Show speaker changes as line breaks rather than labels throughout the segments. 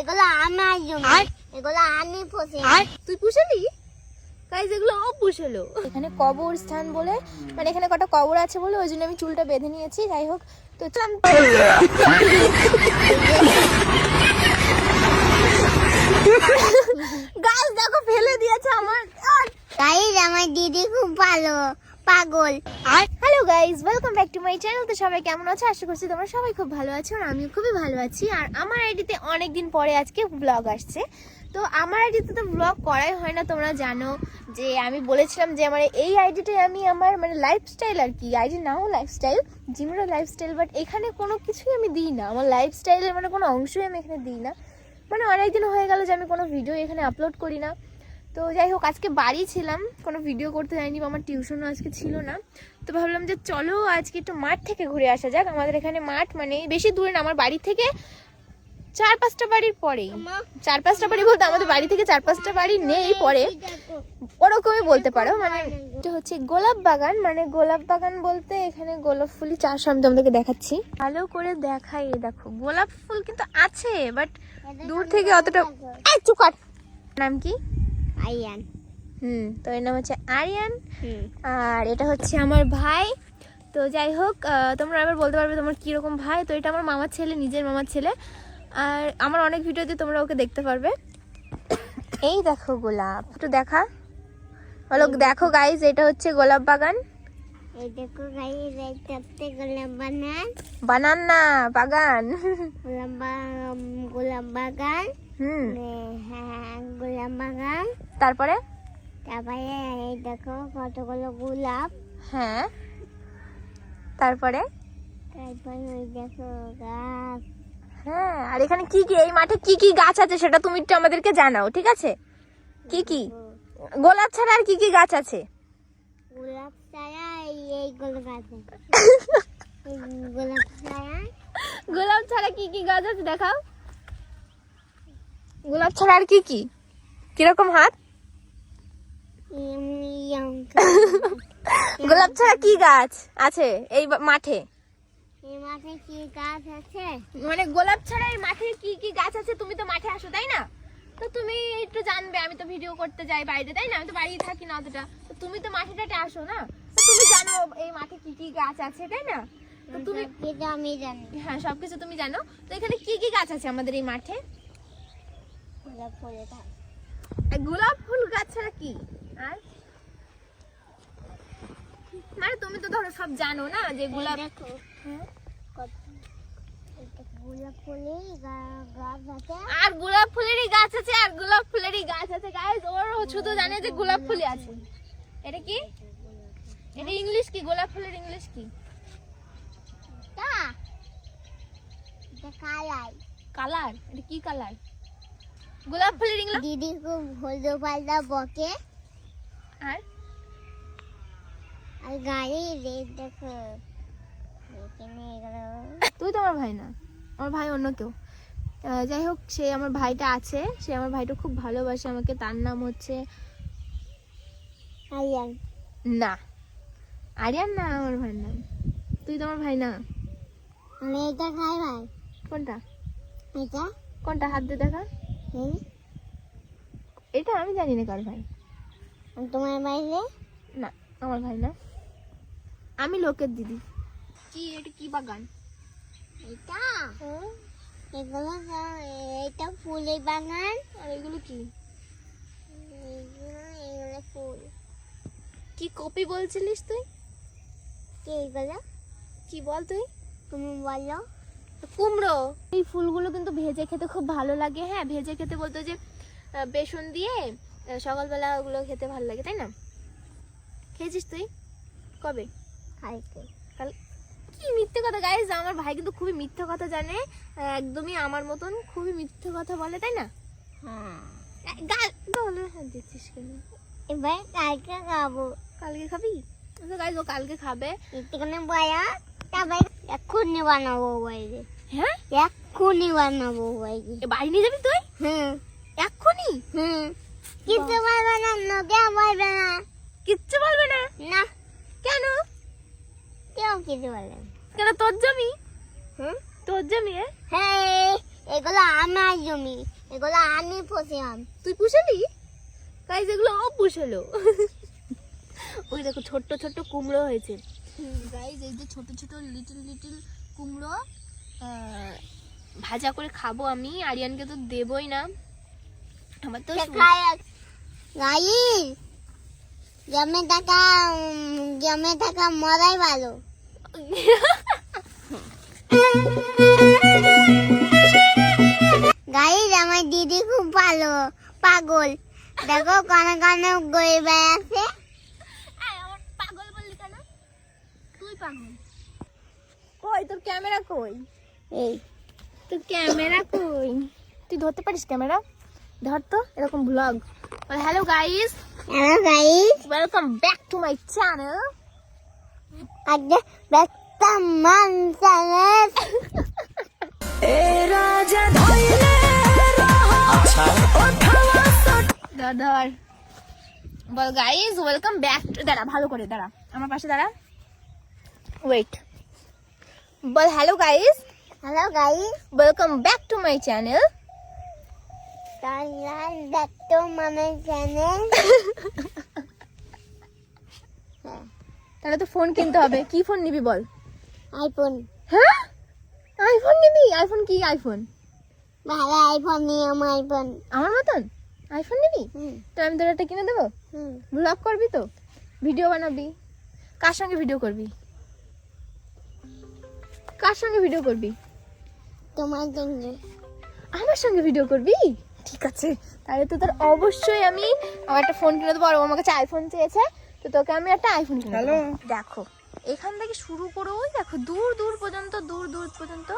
এগুলো আমার জন্য, এগুলো আমি পুষি।
তুই পুষেলি? গাইস এগুলো ও পুষেলো। এখানে কবরস্থান বলে, মানে এখানে কটা কবর আছে বলে ওই জন্য আমি চুলটা বেঁধে নিয়েছি। যাই হোক, তো গাছ দেখো ফেলে দিয়েছে আমার।
গাইস আমার দিদি খুব ভালো, পাগল।
Hello guys, welcome back to my channel. তো সবাই কেমন আছো? আশা করছি তোমরা সবাই খুব ভালো আছো, আর আমিও খুবই ভালো আছি। আর আমার আইডিতে অনেকদিন পরে আজকে ব্লগ আসছে। তো আমার আইডিতে তো ব্লগ করাই হয় না, তোমরা জানো যে আমি বলেছিলাম যে আমার এই আইডিটাই আমি আমার মানে লাইফস্টাইল, আর কি আইডি নাও লাইফস্টাইল, জিমেরও লাইফস্টাইল, বাট এখানে কোনো কিছুই আমি দিই না। আমার লাইফস্টাইলের মানে কোনো অংশই আমি এখানে দিই না। মানে অনেকদিন হয়ে গেল যে আমি কোনো ভিডিও এখানে আপলোড করি না। তো যাই হোক, আজকে বাড়ি ছিলাম, কোনো ভিডিও করতে যাইনি, বা আমার টিউশনও আজকে ছিল না। তো ভাবলাম যে চলো আজকে একটু মাঠ থেকে ঘুরে আসা যাক। আমাদের এখানে মাঠ মানে বেশি দূরে না, আমার বাড়ি থেকে 4-5টা বাড়ির পরেই। 4-5টা বাড়ি বলতে আমাদের বাড়ি থেকে 4-5টা বাড়ি নেই পরে, ওরকমই বলতে পারো। মানে এটা হচ্ছে গোলাপ বাগান। মানে গোলাপ বাগান বলতে এখানে গোলাপ ফুলই চাষ হয়, আমি তোমাদেরকে দেখাচ্ছি, ভালো করে দেখাই। দেখো গোলাপ ফুল কিন্তু আছে, বাট দূর থেকে অতটা। চুকার নাম কি?
আরিয়ান।
তো এর নাম হচ্ছে আরিয়ান। আর এটা হচ্ছে আমার ভাই। তো যাই হোক, তোমরা এবার বলতে পারবে তোমার কিরকম ভাই। তো এটা আমার মামার ছেলে, নিজের মামার ছেলে। আর আমার অনেক ভিডিওতে তোমরা ওকে দেখতে পারবে। এই দেখো গোলাপ, একটু দেখা বলো। দেখো গাইজ, এটা হচ্ছে গোলাপ বাগান।
এই দেখো গাইস, এটা হচ্ছে গোলাপ বাগান।
বানান না, বাগান।
গোলাপ বাগান। হ্যাঁ, গোলাপ বাগান।
তারপরে
এই দেখো কতগুলো গোলাপ।
হ্যাঁ, তারপরে
ওই দেখো গাছ।
হ্যাঁ, আর এখানে কি কি, এই মাঠে কি কি গাছ আছে সেটা তুমি একটু আমাদেরকে জানাও, ঠিক আছে? কি কি গোলাপ ছাড়া আর কি কি গাছ আছে?
গোলাপ ছাড়া এইগুলো গাছ আছে। গোলাপ ছাড়া,
গোলাপ ছাড়া কি কি গাছ আছে দেখাও। গোলাপ ছাড়া আর কি কি? কিরকম হাত? গোলাপ ছাড়া কি গাছ আছে এই মাঠে?
এই মাঠে কি গাছ আছে?
মানে গোলাপ ছাড়া এই মাঠে কি কি গাছ আছে? তুমি তো মাঠে আসো, তাই না? তো তুমি একটু জানবে। আমি তো ভিডিও করতে যাই বাইরে, তাই না? আমি তো বাড়ি থাকি না অতটা। তো তুমি তো মাঠে টাটে আসো না, তো তুমি জানো এই মাঠে কি কি গাছ আছে, তাই না? তো তুমি,
আমি জানি।
হ্যাঁ, সবকিছু তুমি জানো। তো এখানে কি কি গাছ আছে আমাদের এই মাঠে?
গোলাপ ফুলের গাছ।
গোলাপ ফুল গাছ ছাড়া কি আর? মানে তুমি তো ধরো সব জানো না যে গোলাপ।
দেখো,
হ্যাঁ,
গোলাপ ফুলের গাছ আছে।
আর গোলাপ ফুলেরই গাছ আছে, আর গোলাপ ফুলেরই গাছ আছে। গাইস ওর শুধু জানে যে গোলাপ ফুলই আছে। এটা কি? এটা ইংলিশ কি? গোলাপ ফুলের ইংলিশ কি?
কালাই।
কালার? এটা কি কালার? গোলাপ ফুলের ইংলিশ।
দিদি খুব হলদে পাল্টা বকে।
আর
আর গাড়ি রেড দেখো।
তুই তো আমার ভাই না, আমার ভাই অন্য কেউ। যাই হোক, সে আমার ভাইটা আছে, সে আমার ভাইটা খুব ভালোবাসে আমাকে। তার নাম হচ্ছে
আরিয়ান।
না, আরিয়ান না আমার ভাইয়ের নাম। তুই তো আমার ভাই না।
আমি এটা খাই ভাই।
কোনটা?
এটা
কোনটা? হাত দিয়ে দেখা। এটা আমি জানি না কার ভাই।
তোমার বাইরে
না, আমার ভাই না, আমি লোকের দিদি। কি এটা? কি বাগান
এটা? এগুলো এটা ফুলের বাগান।
আর এগুলো কি?
এগুলো ফুল।
কি কপি বলছিলিস তুই?
কি এগুলো?
কি বল তুই?
তুমি বলো।
কুমড়ো। এই ফুলগুলো কিন্তু ভেজে খেতে খুব ভালো লাগে। হ্যাঁ, ভেজে খেতে বলতো যে বেসন দিয়ে সকালবেলা ওগুলো খেতে ভালো লাগে, তাই না? খেয়েছিস তুই কবে?
কালকে।
কাল? কি মিথ্যে কথা গাইস! আমার ভাই কিন্তু খুবই মিথ্যে কথা জানে, একদমই আমার মতন খুবই মিথ্যে কথা বলে, তাই না?
হ্যাঁ,
গালে হাত দিচ্ছিস কেন?
এবার কালকে খাবো।
কালকে খাবি? তো গাইস ও কালকে খাবে।
এখানে বয়া তবে এক্ষুনি বানাবো বাইরে।
হ্যাঁ,
এক্ষুনি বানাবো বাইরে।
বাড়ি নিয়ে যাবি তুই এক্ষুনি?
কিচ্ছু বলবে না, নোকে বলবে না।
কিচ্ছু বলবে না?
না,
কেন?
কেউ কিছু বলবে না।
কেন? তোর জমি? তোর জমি?
হ্যাঁ, এগুলো আমার জমি, এগুলো আমি পুষিলাম।
তুই পুষালি? গাইস এগুলো ও পুষালো। ওই দেখো ছোট্ট ছোট্ট কুমড়ো হয়েছে। গাইস এই যে ছোট ছোট লিটল লিটল কুমড়ো ভাজা করে খাবো আমি। আরিয়ানকে তো দেবই না, আমার তো
গাইস জমে থাকা মরাই ভালো। গাইস আমার দিদি খুব ভালো, পাগল। দেখো কানে কানে গয়ে বেড়াচ্ছে।
পাগল বললি কেন? তুই পাগল। কই তোর ক্যামেরা কই?
এই
তোর ক্যামেরা কই? তুই ধরতে পারিস ক্যামেরা? ধর তো, এরকম blog. Hello guys,
hello guys,
welcome back to my channel.
আজকে ব্যস্ত মানসানের
ধর বল গাইস, ওয়েলকাম ব্যাক। দাঁড়া, ভালো করে দাঁড়া, আমার পাশে দাঁড়া। ওয়েট, বল hello guys,
hello guys,
welcome back to my channel.
তাহলে ব্যস্ত মানসানের
তাহলে তো ফোন কিনতে হবে। কি ফোন নিবি বল?
আইফোন।
হ্যাঁ, আইফোন নিবি? আইফোন কি আইফোন?
ভালো আইফোন নিয়ে আমার আইফোন।
আমার মতন আইফোন নিবি? তো আমি তোর একটা কিনে দেবো। ব্লগ করবি তো, ভিডিও বানাবি। কার সঙ্গে ভিডিও করবি? কার সঙ্গে ভিডিও করবি?
তোমার জন্য।
আমার সঙ্গে ভিডিও করবি? ঠিক আছে, তাহলে তো তোর অবশ্যই আমি আমার একটা ফোন কিনে দেবো। আর ও আমার কাছে আইফোন চেয়েছে, তো তোকে আমি একটা আইফোন কিনে দেবো। দেখো এখান থেকে শুরু করে ওই দেখো দূর দূর পর্যন্ত, দূর দূর পর্যন্ত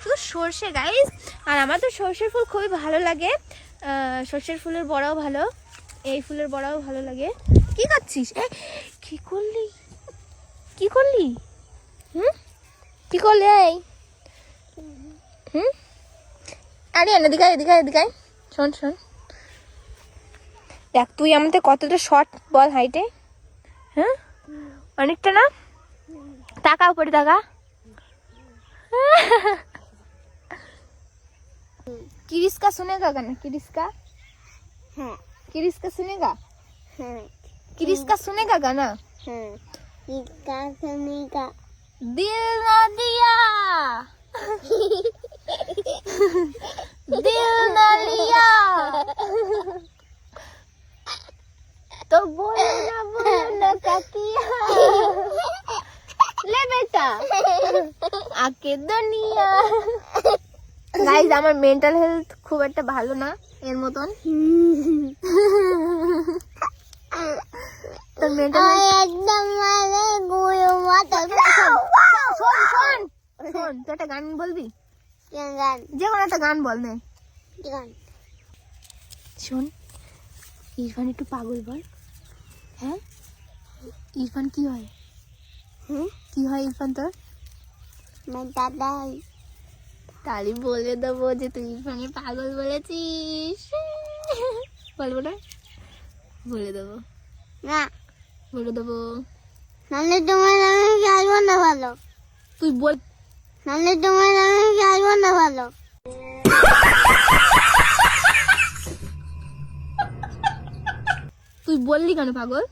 শুধু সর্ষে গাইস। আর আমার তো সর্ষের ফুল খুবই ভালো লাগে। সর্ষের ফুলের বড়াও ভালো, এই ফুলের বড়াও ভালো লাগে। কি খাচ্ছিস? কি করলি? কি করলি? কি করলি? এই আরে এদিকে এদিকে এদিকে শোন শোন, দেখ তুই আমাদের কতটা শর্ট বল হাইটে? হ্যাঁ, অনেকটা না? টাকা উপরে টাকা। किरिस्का सुनेगा गाना? किरिस्का?
हाँ।
किरिस्का सुनेगा?
हाँ।
किरिस्का सुनेगा गाना?
हाँ। किसका सुनेगा?
दिल ना दिया, दिल ना लिया, तो बोलना क्या किया? ले बेटा आके दुनिया। গাইজ আমার মেন্টাল হেলথ খুব একটা ভালো না এর মতন। তোর মেন্টাল
একদম মানে গুলো মাথা।
শোন শোন শোন, তুই একটা গান বলবি?
গান?
যে কোনো একটা গান বল নে।
গান
শোন, ইরফান একটু পাগল বল। হ্যাঁ, ইরফান কি হয়? কি হয় ইরফান তোর?
দাদাই।
তাহলে বলে দেবো যে তুই ইরফানের পাগল বলেছিস। বলবো না? বলে দেবো
না,
বলে দেবো।
নাহলে তোমার নামে চাইবো না ভালো।
তুই বল,
নাহলে তোমার নামে চাইবো না ভালো।
তুই বললি কেন পাগল?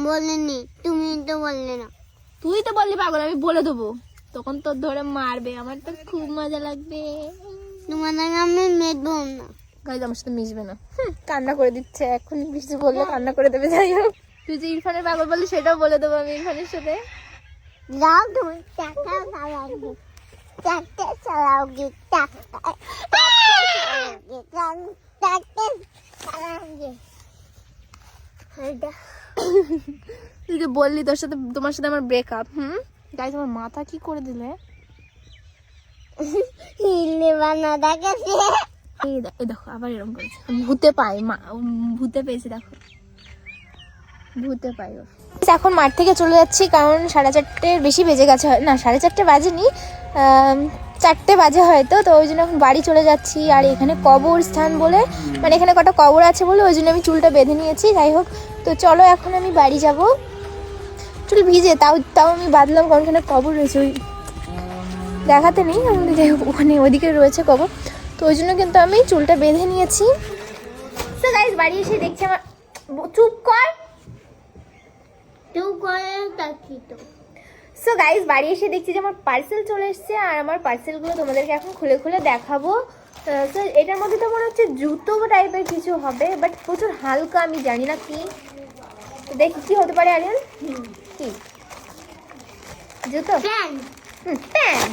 বলিনি, তুমি তো বললে না।
তুই তো বললি পাগল, আমি বলে দেবো, তখন তোর ধরে মারবে, আমার তো খুব মজা লাগবে।
তোমার নামে আমি মেদবো না।
গাইজ আমার সাথে মিশবে না, কান্না করে দিচ্ছে এখন। কিছু বললে কান্না করে দেবে। যাই হোক, তুই যে ইরফানের পাগল বললি সেটাও বলে দেবো আমি ইরফানের সাথে।
যাও তুমি টাকা চালাওগে, চারটে চালাওগে,
তুই যে বললি তোর সাথে, তোমার সাথে আমার ব্রেকআপ। গাইজ আমার মাথা কি করে দিলে। এই দেখো আবার এরকম করেছে, ভূতে পাই মা, ভূতে পেয়েছি দেখো, ভূতে পাই। এখন মাঠ থেকে চলে যাচ্ছি কারণ 4:30 বেশি বেজে গেছে, না 4:30 বাজেনি, 4টে বাজে হয়তো। তো ওই জন্য এখন বাড়ি চলে যাচ্ছি। আর এখানে কবর স্থান বলে, মানে এখানে কটা কবর আছে বলে ওই জন্য আমি চুলটা বেঁধে নিয়েছি। যাই হোক, তো চলো এখন আমি বাড়ি যাব। চুল ভিজে তাও আমি বাঁধলাম কারণ এখানে কবর রয়েছে, ওই দেখাতে নেই, যাই হোক ওখানে ওইদিকে রয়েছে কবর। তো ওই জন্য কিন্তু আমি চুলটা বেঁধে নিয়েছি। তো গাইস বাড়ি এসে দেখছি আমার চুপ কর
তুই করে তাকি তো।
সো গাইস বাড়ি এসে দেখছি যে আমার পার্সেল চলে এসেছে, আর আমার পার্সেলগুলো তোমাদেরকে এখন খুলে খুলে দেখাবো। তো এটার মধ্যে তো মনে হচ্ছে জুতো টাইপের কিছু হবে, বাট প্রচুর হালকা, আমি জানি না কি। তো দেখি কি হতে পারে। আরিয়ান কি জুতো?
প্যান্ট।
প্যান্ট।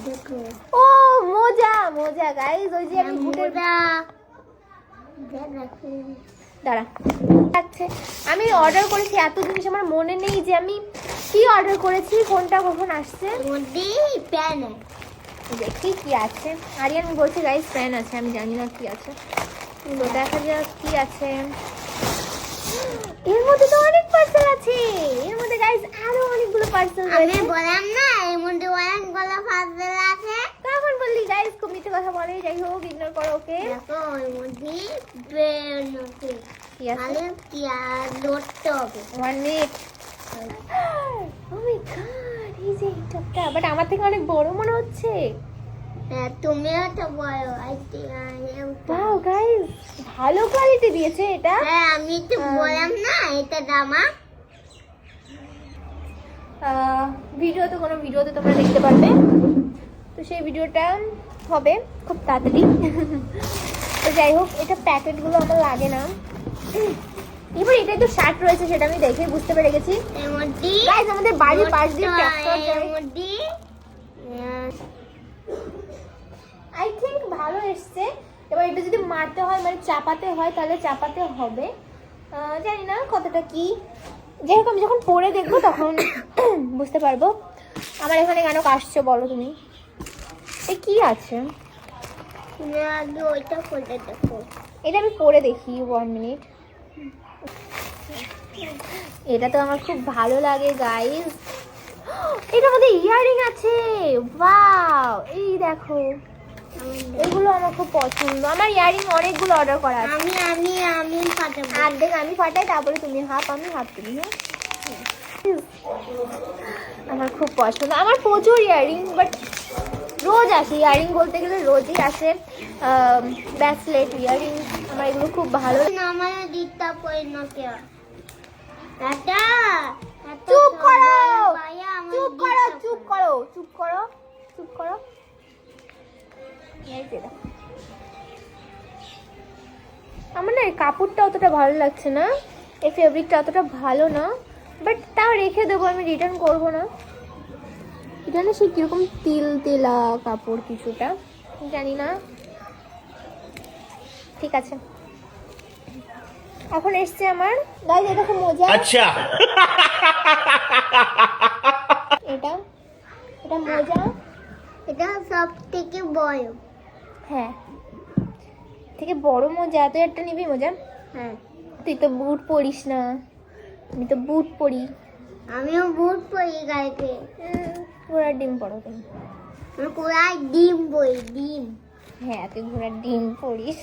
দেখো
ও মোজা, মোজা গাইস, ওই যে আমি বুটের দাঁড়া আচ্ছা, আমি অর্ডার করেছি এত জিনিস আমার মনে নেই যে আমি কি অর্ডার করেছি, কোনটা কখন আসছে।
মধ্যে প্যান্ট
দেখি কি আছে। আরিয়ান বলছে গাইস প্যান আছে, আমি জানি না কি আছে। তো দেখা যাক কি আছে। এর মধ্যে তো অনেক পার্সেল আছে, এর মধ্যে গাইস আরো অনেকগুলো পার্সেল
আমি
রয়েছে।
বললাম না এর মধ্যে অনেকগুলো পার্সেল আছে।
তখন বললি গাইস খুব মিথ্যে কথা বলে, যাই হোক ইগনোর করো ওকে।
দেখো এর মধ্যে প্যান্ট আছে।
কি আছে?
তাহলে কি আর ধরতে হবে।
1 মিনিট। ও মাই গড, এই যে এইটা, বাট আমার থেকে অনেক বড় মনে হচ্ছে।
হ্যাঁ, তুমিও তো বলো।
ওয়াও গাইস, ভালো কোয়ালিটি দিয়েছে এটা।
হ্যাঁ, আমি তো বললাম না এটা জামা।
ভিডিওতে কোনো ভিডিওতে তোমরা দেখতে পারবে, তো সেই ভিডিওটা হবে খুব তাড়াতাড়ি। তো যাই হোক, এটা প্যাকেটগুলো আমার লাগে না। এবার এটাই তো শার্ট রয়েছে, সেটা আমি দেখে বুঝতে পেরে গেছি।
এর মধ্যে
গাইস আমাদের বাড়ির পাশ দিয়ে ট্রাক্টর
এর
যায়।
মধ্যে
আই থিঙ্ক ভালো এসছে। এবার এটা যদি মারতে হয়, মানে চাপাতে হয়, তাহলে চাপাতে হবে। জানি না কতটা কি, যাই হোক আমি যখন পরে দেখবো তখন বুঝতে পারবো। আমার এখানে কেন কাশছো বলো তুমি? এ কি আছে?
আগে ওইটা খুলে দেখো।
এটা আমি পরে দেখি 1 মিনিট। এটা তো আমার খুব ভালো লাগে গাইস। এটার মধ্যে ইয়াররিং আছে, ওয়াও! এই দেখো, এগুলো আমার খুব পছন্দ। আমার ইয়াররিং অনেকগুলো অর্ডার করা আছে।
আমি ফাটাবো।
অর্ধেক আমি ফাটাই, তারপরে তুমি হাফ, আমি হাফ তুমি। হ্যাঁ, আমার খুব পছন্দ। আমার প্রচুর ইয়াররিং, বাট রোজ আসে ইয়াররিং, বলতে গেলে রোজই আসে। ব্রেসলেট, ইয়াররিং, আমার এগুলো খুব ভালো।
আমার দিকটা কই না কেউ। দাদা
চুপ করো,
ভাইয়া আমার
চুপ করো, চুপ করো, চুপ করো, চুপ করো। এই যে দেখো। আমার না এই কাপড়টা অতটা ভালো লাগছে না, এই ফেব্রিকটা অতটা ভালো না, বাট তাও রেখে দেবো, আমি রিটার্ন করবো না। এটা না সে কিরকম তিল তেলা কাপড় কিছুটা, জানি না। ঠিক আছে, এখন এসছে আমার গাইস, এটা খুব মজা।
আচ্ছা,
এটা এটা মজা।
এটা সব থেকে বড়।
হ্যাঁ, থেকে বড় মোজা। তুই একটা নিবি মোজা?
হ্যাঁ,
তুই তো বুট পরিস না, আমি তো বুট পরি।
আমিও বুট পরি গাইতে।
ঘোড়ার ডিম পরো তুমি।
আমি কোথায় ডিম বই ডিম।
হ্যাঁ, তুই ঘোড়ার ডিম পরিস।